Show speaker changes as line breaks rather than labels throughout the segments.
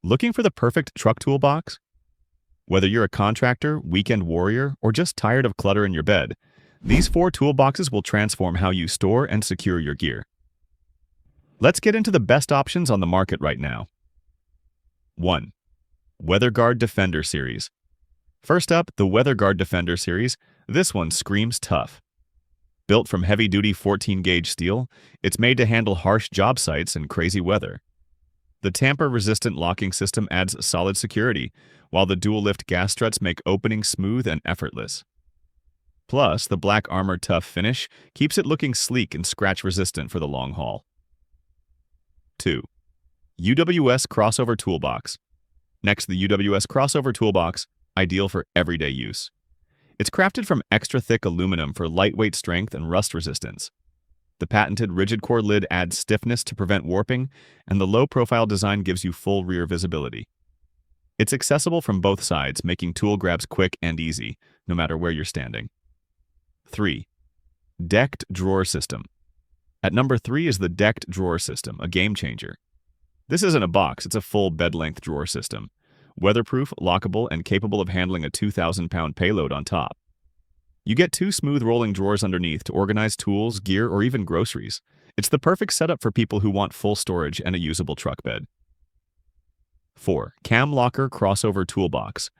Looking for the perfect truck toolbox? Whether you're a contractor, weekend warrior, or just tired of clutter in your bed, these 4 toolboxes will transform how you store and secure your gear. Let's get into the best options on the market right now. 1. WeatherGuard Defender Series. First up, the WeatherGuard Defender Series. This one screams tough. Built from heavy-duty 14-gauge steel, it's made to handle harsh job sites and crazy weather. The tamper-resistant locking system adds solid security, while the dual-lift gas struts make opening smooth and effortless. Plus, the black armor tough finish keeps it looking sleek and scratch-resistant for the long haul. 2. UWS Crossover Tool Box. Next, the UWS Crossover Tool Box, ideal for everyday use. It's crafted from extra-thick aluminum for lightweight strength and rust resistance. The patented rigid core lid adds stiffness to prevent warping, and the low-profile design gives you full rear visibility. It's accessible from both sides, making tool grabs quick and easy, no matter where you're standing. 3. Decked Drawer System. At number 3 is the Decked Drawer System, a game-changer. This isn't a box, it's a full bed-length drawer system. Weatherproof, lockable, and capable of handling a 2,000-pound payload on top. You get 2 smooth rolling drawers underneath to organize tools, gear, or even groceries. It's the perfect setup for people who want full storage and a usable truck bed. 4. Cam Locker Crossover Toolbox.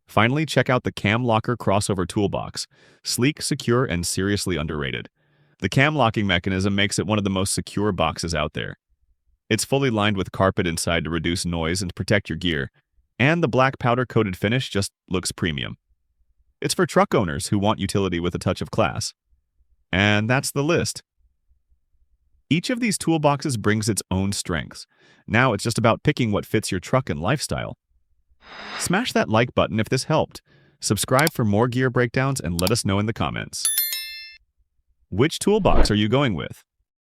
Finally, check out the Cam Locker Crossover Toolbox. Sleek, secure, and seriously underrated. The cam locking mechanism makes it one of the most secure boxes out there. It's fully lined with carpet inside to reduce noise and protect your gear, and the black powder-coated finish just looks premium. It's for truck owners who want utility with a touch of class. And that's the list. Each of these toolboxes brings its own strengths. Now it's just about picking what fits your truck and lifestyle. Smash that like button if this helped. Subscribe for more gear breakdowns and let us know in the comments. Which toolbox are you going with?